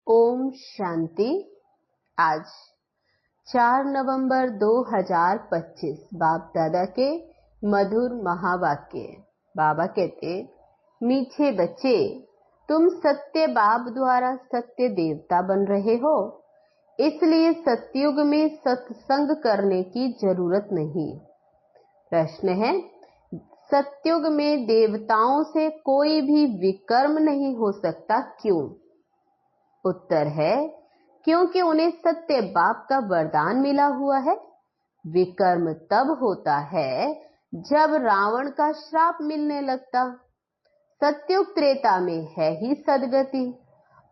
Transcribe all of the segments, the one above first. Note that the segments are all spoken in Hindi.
ओम शांति। आज 4 नवंबर 2025 बाप दादा के मधुर महावाक्य। बाबा कहते, मीठे बच्चे, तुम सत्य बाप द्वारा सत्य देवता बन रहे हो, इसलिए सतयुग में सत्संग करने की जरूरत नहीं। प्रश्न है, सतयुग में देवताओं से कोई भी विकर्म नहीं हो सकता, क्यों? उत्तर है, क्योंकि उन्हें सत्य बाप का वरदान मिला हुआ है। विकर्म तब होता है जब रावण का श्राप मिलने लगता। सत्युग त्रेता में है ही सदगति,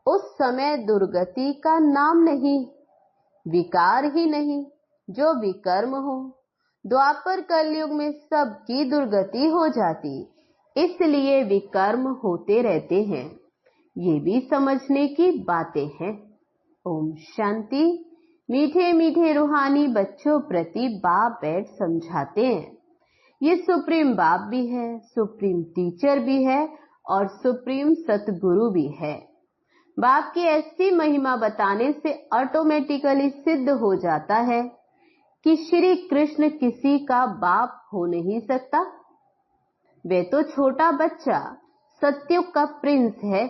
उस समय दुर्गति का नाम नहीं, विकार ही नहीं जो विकर्म हो। द्वापर कलयुग में सबकी दुर्गति हो जाती, इसलिए विकर्म होते रहते हैं। ये भी समझने की बातें हैं। ओम शांति। मीठे मीठे रूहानी बच्चों प्रति बाप बैठ समझाते हैं। ये सुप्रीम बाप भी है, सुप्रीम टीचर भी है और सुप्रीम सतगुरु भी है। बाप की ऐसी महिमा बताने से ऑटोमेटिकली सिद्ध हो जाता है कि श्री कृष्ण किसी का बाप हो नहीं सकता। वे तो छोटा बच्चा सत्युग का प्रिंस है।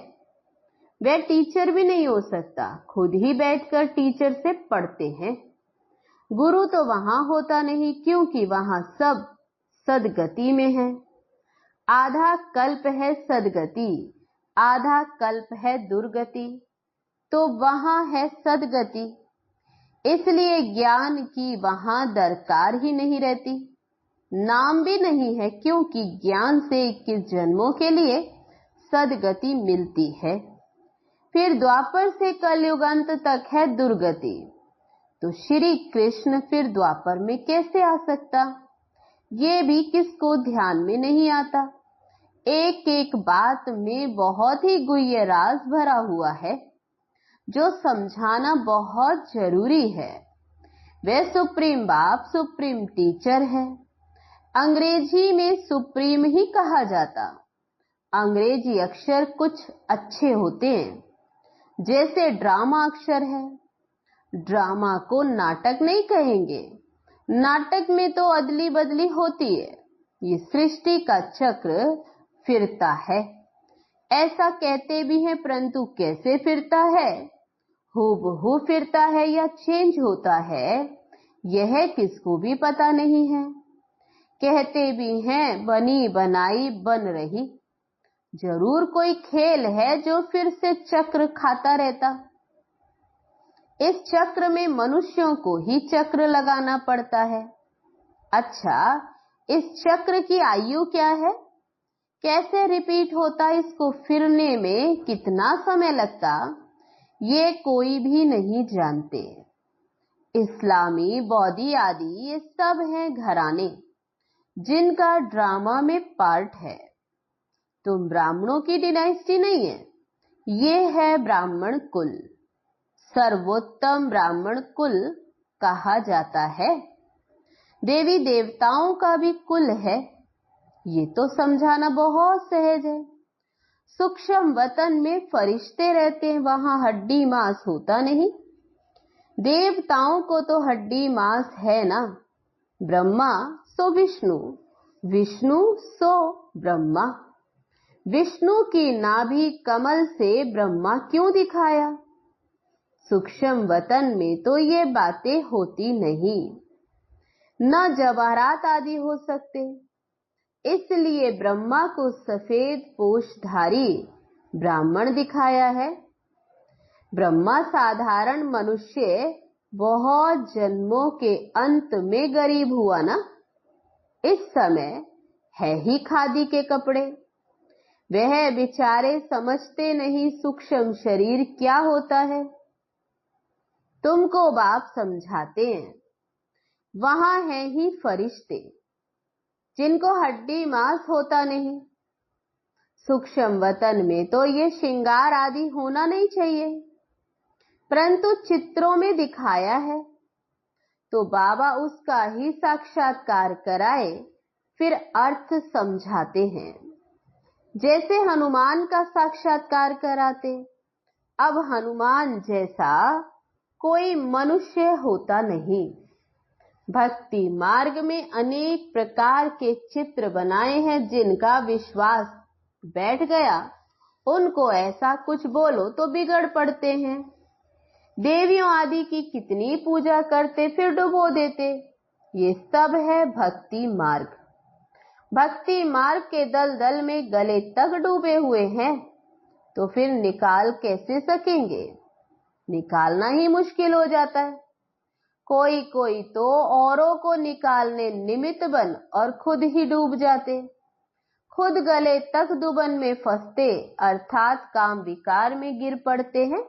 वह टीचर भी नहीं हो सकता, खुद ही बैठकर टीचर से पढ़ते हैं। गुरु तो वहां होता नहीं, क्योंकि वहां सब सदगति में है। आधा कल्प है सदगति, आधा कल्प है दुर्गति, तो वहां है सदगति। इसलिए ज्ञान की वहां दरकार ही नहीं रहती। नाम भी नहीं है, क्योंकि ज्ञान से 21 जन्मों के लिए सदगति मिलती है। फिर द्वापर से कलयुग अंत तक है दुर्गति, तो श्री कृष्ण फिर द्वापर में कैसे आ सकता? ये भी किसको ध्यान में नहीं आता। एक एक बात में बहुत ही गुह्य राज भरा हुआ है, जो समझाना बहुत जरूरी है। वह सुप्रीम बाप सुप्रीम टीचर है। अंग्रेजी में सुप्रीम ही कहा जाता। अंग्रेजी अक्षर कुछ अच्छे होते हैं, जैसे ड्रामा अक्षर है। ड्रामा को नाटक नहीं कहेंगे, नाटक में तो अदली बदली होती है। ये सृष्टि का चक्र फिरता है, ऐसा कहते भी हैं, परंतु कैसे फिरता है? हूबहू फिरता है या चेंज होता है, यह किसको भी पता नहीं है। कहते भी हैं बनी बनाई बन रही। जरूर कोई खेल है जो फिर से चक्र खाता रहता। इस चक्र में मनुष्यों को ही चक्र लगाना पड़ता है। अच्छा, इस चक्र की आयु क्या है? कैसे रिपीट होता? इसको फिरने में कितना समय लगता? ये कोई भी नहीं जानते। इस्लामी, बौद्धी आदि ये सब हैं घराने, जिनका ड्रामा में पार्ट है। तुम ब्राह्मणों की डिनाइस्टी नहीं है, ये है ब्राह्मण कुल। सर्वोत्तम ब्राह्मण कुल कहा जाता है। देवी देवताओं का भी कुल है, ये तो समझाना बहुत सहज है। सूक्ष्म वतन में फरिश्ते रहते हैं, वहां हड्डी मांस होता नहीं। देवताओं को तो हड्डी मांस है ना। ब्रह्मा सो विष्णु, विष्णु सो ब्रह्मा। विष्णु की नाभि कमल से ब्रह्मा क्यों दिखाया? सूक्ष्म वतन में तो ये बातें होती नहीं, न जवाहरात आदि हो सकते। इसलिए ब्रह्मा को सफेद पोषधारी ब्राह्मण दिखाया है। ब्रह्मा साधारण मनुष्य बहुत जन्मों के अंत में गरीब हुआ ना। इस समय है ही खादी के कपड़े। वह बेचारे समझते नहीं सूक्ष्म शरीर क्या होता है। तुमको बाप समझाते हैं। वहां है ही फरिश्ते, जिनको हड्डी मांस होता नहीं। सूक्ष्म वतन में तो ये श्रृंगार आदि होना नहीं चाहिए, परंतु चित्रों में दिखाया है, तो बाबा उसका ही साक्षात्कार कराए, फिर अर्थ समझाते हैं। जैसे हनुमान का साक्षात्कार कराते, अब हनुमान जैसा कोई मनुष्य होता नहीं। भक्ति मार्ग में अनेक प्रकार के चित्र बनाए हैं, जिनका विश्वास बैठ गया उनको ऐसा कुछ बोलो तो बिगड़ पड़ते हैं। देवियों आदि की कितनी पूजा करते फिर डुबो देते। ये सब है भक्ति मार्ग। भक्ति मार्ग के दलदल में गले तक डूबे हुए हैं, तो फिर निकाल कैसे सकेंगे? निकालना ही मुश्किल हो जाता है। कोई कोई तो औरों को निकालने निमित्त बन और खुद ही डूब जाते, खुद गले तक दुबन में फंसते, अर्थात काम विकार में गिर पड़ते हैं।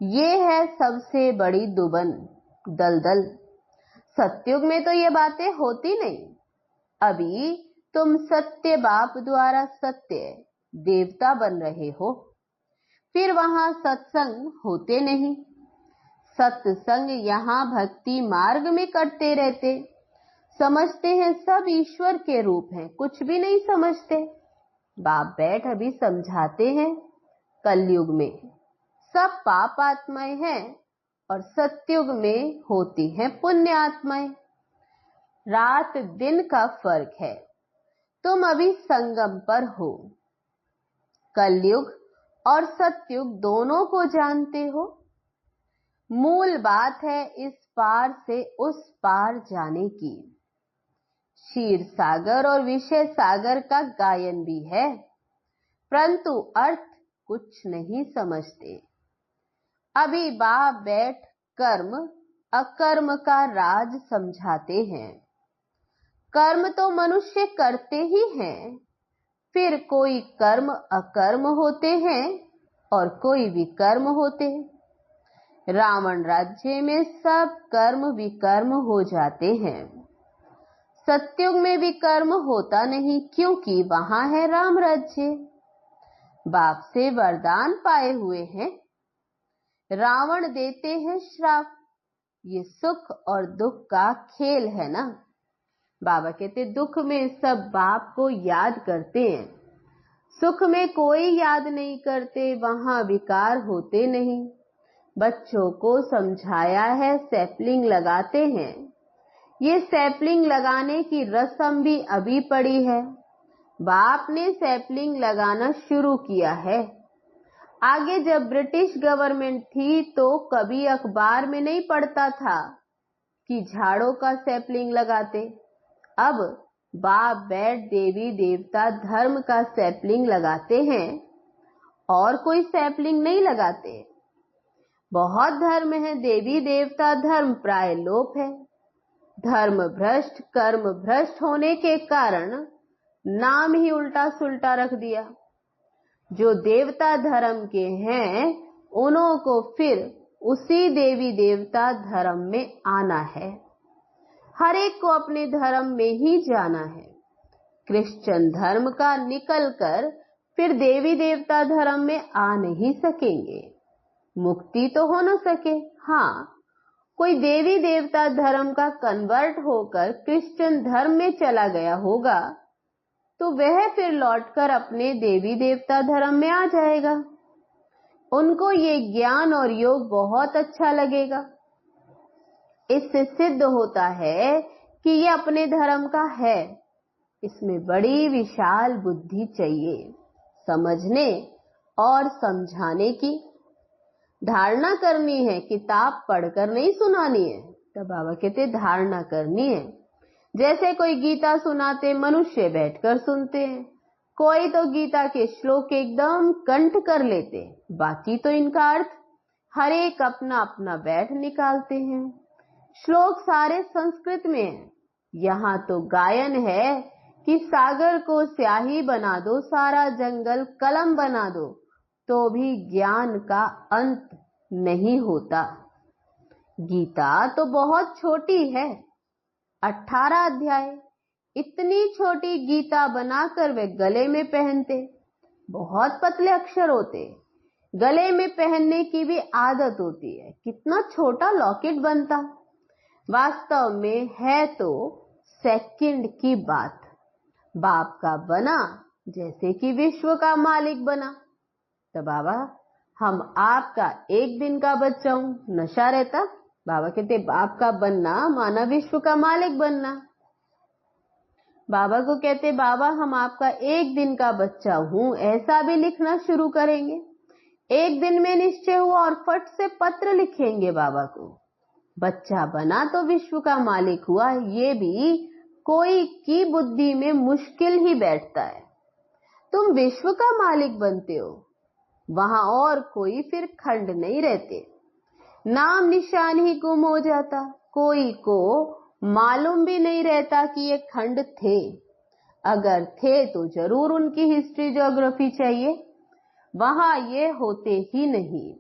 ये है सबसे बड़ी दुबन, दलदल। सतयुग में तो ये बातें होती नहीं। अभी तुम सत्य बाप द्वारा सत्य देवता बन रहे हो, फिर वहां सत्संग होते नहीं। सत्संग यहाँ भक्ति मार्ग में करते रहते, समझते हैं सब ईश्वर के रूप हैं, कुछ भी नहीं समझते। बाप बैठ अभी समझाते हैं, कलयुग में सब पाप आत्माएं हैं और सतयुग में होती हैं पुण्य आत्माएं। रात दिन का फर्क है। तुम अभी संगम पर हो। कलयुग और सतयुग दोनों को जानते हो। मूल बात है इस पार से उस पार जाने की। क्षीर सागर और विषय सागर का गायन भी है, परंतु अर्थ कुछ नहीं समझते। अभी बाप बैठ कर्म अकर्म का राज समझाते हैं। कर्म तो मनुष्य करते ही हैं, फिर कोई कर्म अकर्म होते हैं और कोई विकर्म होते हैं। रावण राज्य में सब कर्म विकर्म हो जाते हैं। सतयुग में विकर्म होता नहीं, क्योंकि वहां है राम राज्य। बाप से वरदान पाए हुए हैं। रावण देते हैं श्राप। ये सुख और दुख का खेल है ना। बाबा कहते दुख में सब बाप को याद करते हैं, सुख में कोई याद नहीं करते, वहां विकार होते नहीं। बच्चों को समझाया है सैपलिंग लगाते हैं। ये सैपलिंग लगाने की रस्म भी अभी पड़ी है। बाप ने सैपलिंग लगाना शुरू किया है। आगे जब ब्रिटिश गवर्नमेंट थी तो कभी अखबार में नहीं पढ़ता था कि झाड़ों का सैपलिंग लगाते। अब बाप बैठ देवी देवता धर्म का सैपलिंग लगाते हैं और कोई सैपलिंग नहीं लगाते। बहुत धर्म है, देवी देवता धर्म प्राय लोप है। धर्म भ्रष्ट कर्म भ्रष्ट होने के कारण नाम ही उल्टा सुल्टा रख दिया। जो देवता धर्म के हैं उन्हों को फिर उसी देवी देवता धर्म में आना है। हर एक को अपने धर्म में ही जाना है। क्रिश्चियन धर्म का निकलकर फिर देवी देवता धर्म में आ नहीं सकेंगे। मुक्ति तो हो न सके। हाँ, कोई देवी देवता धर्म का कन्वर्ट होकर क्रिश्चियन धर्म में चला गया होगा तो वह फिर लौटकर अपने देवी देवता धर्म में आ जाएगा। उनको ये ज्ञान और योग बहुत अच्छा लगेगा। इससे सिद्ध होता है कि ये अपने धर्म का है। इसमें बड़ी विशाल बुद्धि चाहिए, समझने और समझाने की। धारणा करनी है, किताब पढ़कर नहीं सुनानी है। तो बाबा कहते धारणा करनी है। जैसे कोई गीता सुनाते मनुष्य बैठकर सुनते हैं, कोई तो गीता के श्लोक एकदम कंठ कर लेते, बाकी तो इनका अर्थ हर एक अपना अपना बैठ निकालते हैं। श्लोक सारे संस्कृत में हैं। यहाँ तो गायन है कि सागर को स्याही बना दो, सारा जंगल कलम बना दो, तो भी ज्ञान का अंत नहीं होता। गीता तो बहुत छोटी है, 18 अध्याय। इतनी छोटी गीता बनाकर वे गले में पहनते। बहुत पतले अक्षर होते, गले में पहनने की भी आदत होती है। कितना छोटा लॉकेट बनता। वास्तव में है तो सेकंड की बात। बाप का बना जैसे कि विश्व का मालिक बना। तो बाबा हम आपका एक दिन का बच्चा हूं, नशा रहता। बाबा कहते बाप का बनना माना विश्व का मालिक बनना। बाबा को कहते बाबा हम आपका एक दिन का बच्चा हूं, ऐसा भी लिखना शुरू करेंगे। एक दिन में निश्चय हुआ और फट से पत्र लिखेंगे बाबा को। बच्चा बना तो विश्व का मालिक हुआ, ये भी कोई की बुद्धि में मुश्किल ही बैठता है। तुम विश्व का मालिक बनते हो, वहां और कोई फिर खंड नहीं रहते, नाम निशान ही गुम हो जाता, कोई को मालूम भी नहीं रहता कि ये खंड थे। अगर थे तो जरूर उनकी हिस्ट्री ज्योग्राफी चाहिए, वहां ये होते ही नहीं।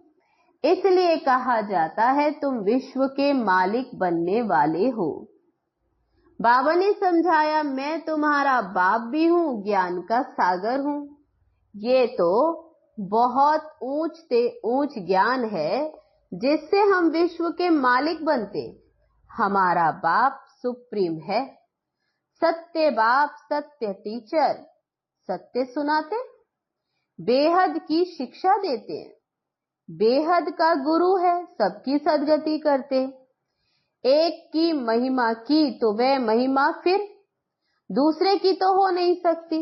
इसलिए कहा जाता है तुम विश्व के मालिक बनने वाले हो। बाबा ने समझाया मैं तुम्हारा बाप भी हूं, ज्ञान का सागर हूं। ये तो बहुत ऊंच से ऊंच ज्ञान है जिससे हम विश्व के मालिक बनते। हमारा बाप सुप्रीम है, सत्य बाप, सत्य टीचर, सत्य सुनाते, बेहद की शिक्षा देते, बेहद का गुरु है, सबकी सदगति करते। एक की महिमा की तो वह महिमा फिर दूसरे की तो हो नहीं सकती,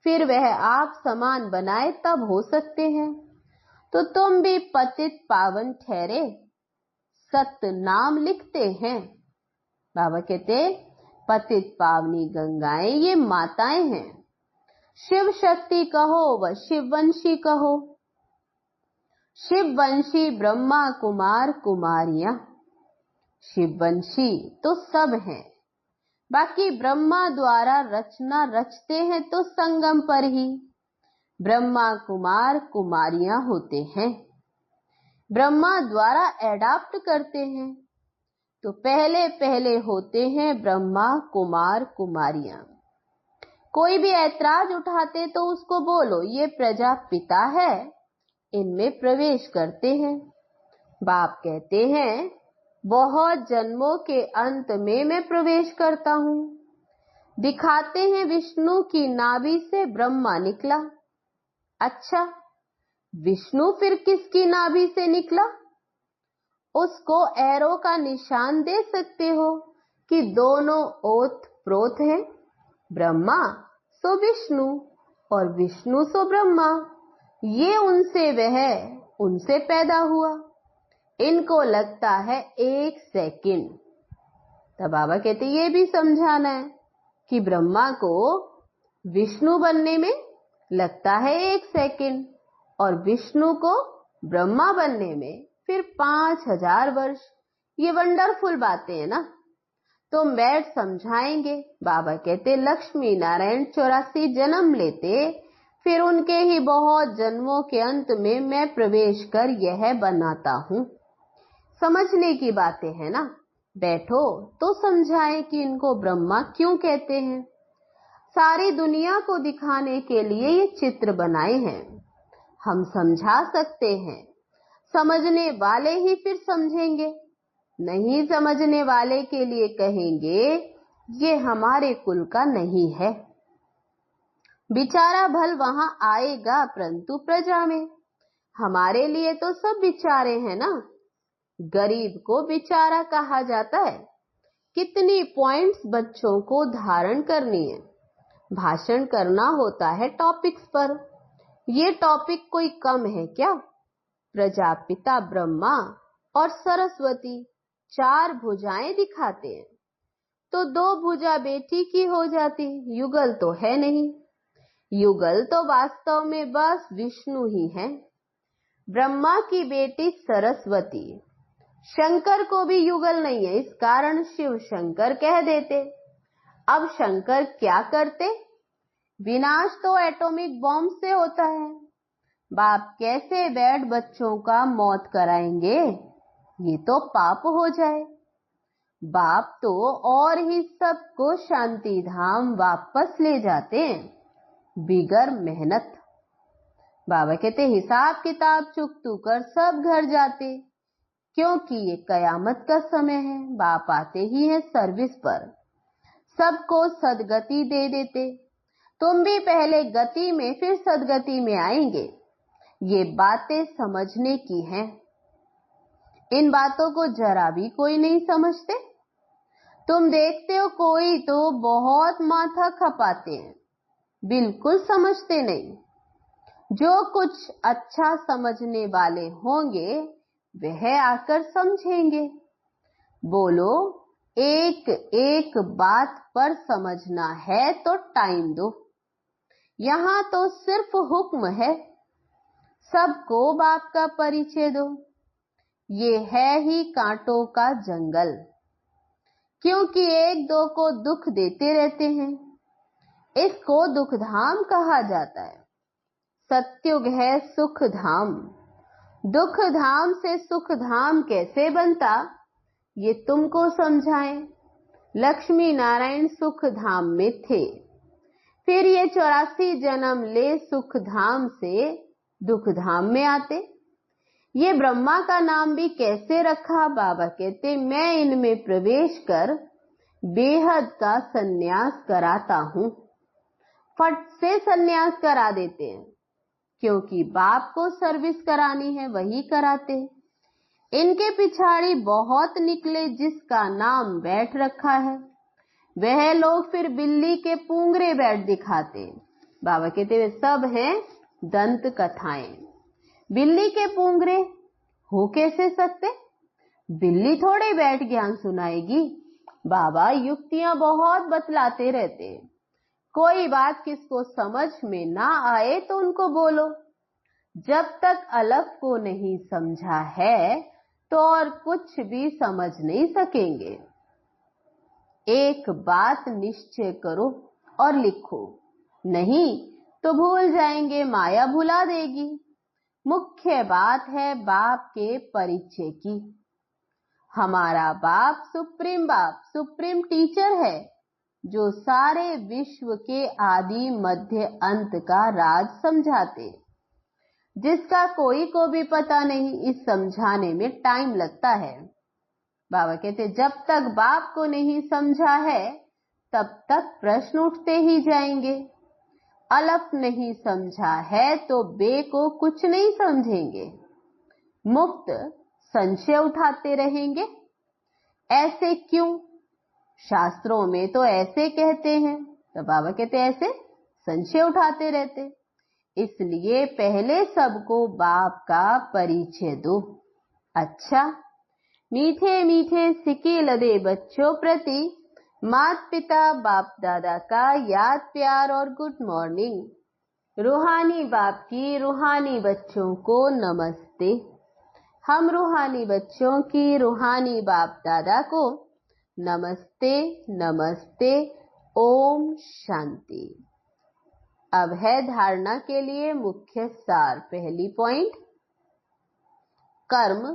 फिर वह आप समान बनाए तब हो सकते हैं। तो तुम भी पतित पावन ठहरे, सत्य नाम लिखते हैं। बाबा कहते पतित पावनी गंगाएं ये माताएं हैं। शिव शक्ति कहो व शिववंशी कहो, शिववंशी ब्रह्मा कुमार कुमारियां। शिववंशी तो सब हैं, बाकी ब्रह्मा द्वारा रचना रचते हैं तो संगम पर ही ब्रह्मा कुमार कुमारियां होते हैं। ब्रह्मा द्वारा एडाप्ट करते हैं तो पहले पहले होते हैं ब्रह्मा कुमार कुमारियां। कोई भी ऐतराज उठाते तो उसको बोलो ये प्रजापिता है, इनमें प्रवेश करते हैं। बाप कहते हैं बहुत जन्मों के अंत में मैं प्रवेश करता हूं। दिखाते हैं विष्णु की नाभि से ब्रह्मा निकला। अच्छा, विष्णु फिर किसकी नाभि से निकला? उसको एरो का निशान दे सकते हो कि दोनों ओत प्रोत हैं, ब्रह्मा सो विष्णु और विष्णु सो ब्रह्मा। ये उनसे वह उनसे पैदा हुआ। इनको लगता है 1 सेकंड। तब बाबा कहते ये भी समझाना है कि ब्रह्मा को विष्णु बनने में लगता है 1 सेकंड और विष्णु को ब्रह्मा बनने में फिर 5000 वर्ष। ये वंडरफुल बातें हैं ना, तुम बैठ समझाएंगे। बाबा कहते लक्ष्मी नारायण 84 जन्म लेते, फिर उनके ही बहुत जन्मों के अंत में मैं प्रवेश कर यह बनाता हूं। समझने की बातें हैं ना, बैठो तो समझाएं कि इनको ब्रह्मा क्यों कहते हैं। सारी दुनिया को दिखाने के लिए ये चित्र बनाए हैं। हम समझा सकते हैं, समझने वाले ही फिर समझेंगे, नहीं समझने वाले के लिए कहेंगे ये हमारे कुल का नहीं है। बिचारा भल वहां आएगा परंतु प्रजा में। हमारे लिए तो सब बिचारे हैं ना। गरीब को बेचारा कहा जाता है। कितनी पॉइंट्स बच्चों को धारण करनी है, भाषण करना होता है टॉपिक्स पर। ये टॉपिक कोई कम है क्या? प्रजापिता ब्रह्मा और सरस्वती 4 भुजाएं दिखाते हैं तो 2 भुजा बेटी की हो जाती, युगल तो है नहीं। युगल तो वास्तव में बस विष्णु ही है। ब्रह्मा की बेटी सरस्वती, शंकर को भी युगल नहीं है, इस कारण शिव शंकर कह देते। अब शंकर क्या करते? विनाश तो एटॉमिक बॉम्ब से होता है। बाप कैसे बैठ बच्चों का मौत कराएंगे? ये तो पाप हो जाए। बाप तो और ही सबको शांति धाम वापस ले जाते हैं बिगर मेहनत। बाबा कहते हिसाब किताब चुकतू कर सब घर जाते, क्योंकि ये कयामत का समय है। बाप आते ही है सर्विस पर, सबको सदगति दे देते। तुम भी पहले गति में फिर सदगति में आएंगे। ये बातें समझने की हैं। इन बातों को जरा भी कोई नहीं समझते। तुम देखते हो कोई तो बहुत माथा खपाते हैं, बिल्कुल समझते नहीं। जो कुछ अच्छा समझने वाले होंगे वह आकर समझेंगे। बोलो, एक एक बात पर समझना है तो टाइम दो। यहाँ तो सिर्फ हुक्म है, सबको बाप का परिचय दो। ये है ही कांटों का जंगल, क्योंकि एक दो को दुख देते रहते हैं। इसको दुख धाम कहा जाता है। सत्युग है सुख धाम। दुख धाम से सुख धाम कैसे बनता, ये तुमको समझाएं। लक्ष्मी नारायण सुख धाम में थे, फिर ये 84 जन्म ले सुख धाम से दुख धाम में आते। ये ब्रह्मा का नाम भी कैसे रखा? बाबा कहते, मैं इनमें प्रवेश कर बेहद का सन्यास कराता हूं। फट से सन्यास करा देते हैं, क्योंकि बाप को सर्विस करानी है, वही कराते। इनके पिछाड़ी बहुत निकले जिसका नाम बैठ रखा है, वह लोग फिर बिल्ली के पूंगरे बैठ दिखाते। बाबा कहते वे सब हैं दंत कथाएं। बिल्ली के पूंगरे हो कैसे सकते? बिल्ली थोड़े बैठ ज्ञान सुनाएगी। बाबा युक्तियां बहुत बतलाते रहते। कोई बात किसको समझ में ना आए तो उनको बोलो, जब तक अलग को नहीं समझा है तो और कुछ भी समझ नहीं सकेंगे। एक बात निश्चय करो और लिखो, नहीं तो भूल जाएंगे, माया भुला देगी। मुख्य बात है बाप के परिचय की। हमारा बाप सुप्रीम टीचर है, जो सारे विश्व के आदि मध्य अंत का राज समझाते, जिसका कोई को भी पता नहीं। इस समझाने में टाइम लगता है। बाबा कहते, जब तक बाप को नहीं समझा है तब तक प्रश्न उठते ही जाएंगे। अलग नहीं समझा है तो बे को कुछ नहीं समझेंगे। मुफ्त संशय उठाते रहेंगे। ऐसे क्यों? शास्त्रों में तो ऐसे कहते हैं। तो बाबा कहते ऐसे संशय उठाते रहते। इसलिए पहले सबको बाप का परिचय दो। अच्छा, मीठे मीठे सिके लदे बच्चों प्रति माता पिता बाप दादा का याद प्यार और गुड मॉर्निंग। रूहानी बाप की रूहानी बच्चों को नमस्ते। हम रूहानी बच्चों की रूहानी बाप दादा को नमस्ते नमस्ते। ओम शांति। अब है धारणा के लिए मुख्य सार। पहली पॉइंट, कर्म,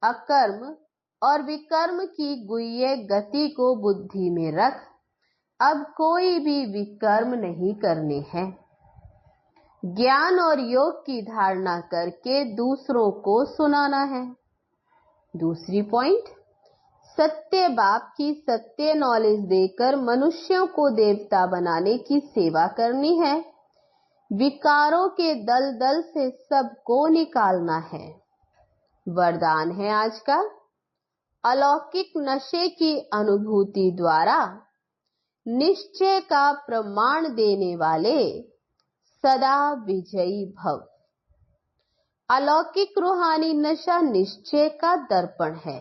अकर्म और विकर्म की गुह्य गति को बुद्धि में रख। अब कोई भी विकर्म नहीं करने हैं। ज्ञान और योग की धारणा करके दूसरों को सुनाना है। दूसरी पॉइंट, सत्य बाप की सत्य नॉलेज देकर मनुष्यों को देवता बनाने की सेवा करनी है। विकारों के दलदल से सबको निकालना है। वरदान है आज का, अलौकिक नशे की अनुभूति द्वारा निश्चय का प्रमाण देने वाले सदा विजयी भव। अलौकिक रूहानी नशा निश्चय का दर्पण है।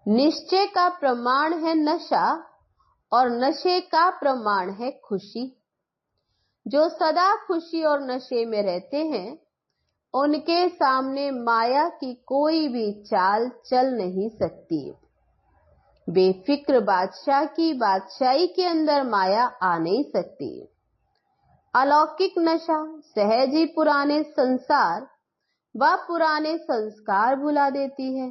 निश्चय का प्रमाण है नशा और नशे का प्रमाण है खुशी। जो सदा खुशी और नशे में रहते हैं उनके सामने माया की कोई भी चाल चल नहीं सकती। बेफिक्र बादशाह की बादशाही के अंदर माया आ नहीं सकती। अलौकिक नशा सहज ही पुराने संसार व पुराने संस्कार भुला देती है।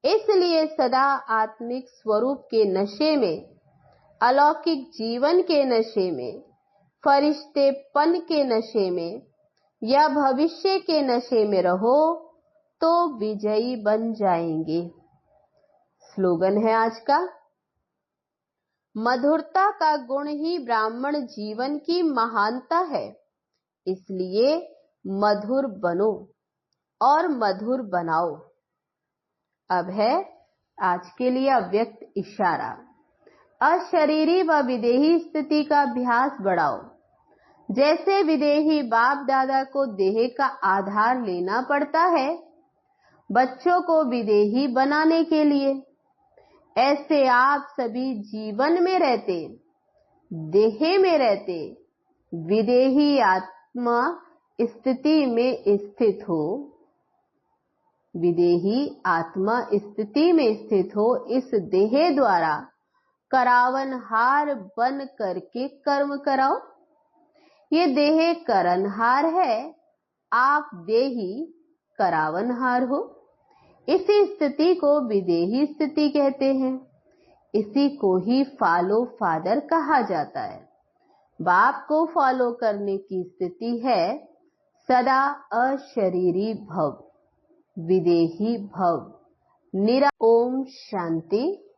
इसलिए सदा आत्मिक स्वरूप के नशे में, अलौकिक जीवन के नशे में, फरिश्तेपन के नशे में या भविष्य के नशे में रहो तो विजयी बन जाएंगे। स्लोगन है आज का, मधुरता का गुण ही ब्राह्मण जीवन की महानता है। इसलिए मधुर बनो और मधुर बनाओ। अब है आज के लिए अव्यक्त इशारा। अशरीरी व विदेही स्थिति का अभ्यास बढ़ाओ। जैसे विदेही बाप दादा को देह का आधार लेना पड़ता है बच्चों को विदेही बनाने के लिए, ऐसे आप सभी जीवन में रहते, देह में रहते, विदेही आत्मा स्थिति में स्थित हो, विदेही आत्मा स्थिति में स्थित हो, इस देह द्वारा करावनहार बन करके कर्म कराओ। ये देह करनहार है, आप देही करावनहार हो। इसी स्थिति को विदेही स्थिति कहते हैं। इसी को ही फॉलो फादर कहा जाता है। बाप को फॉलो करने की स्थिति है सदा अशरीरी भव, विदेही भव, निरा। ओम शांति।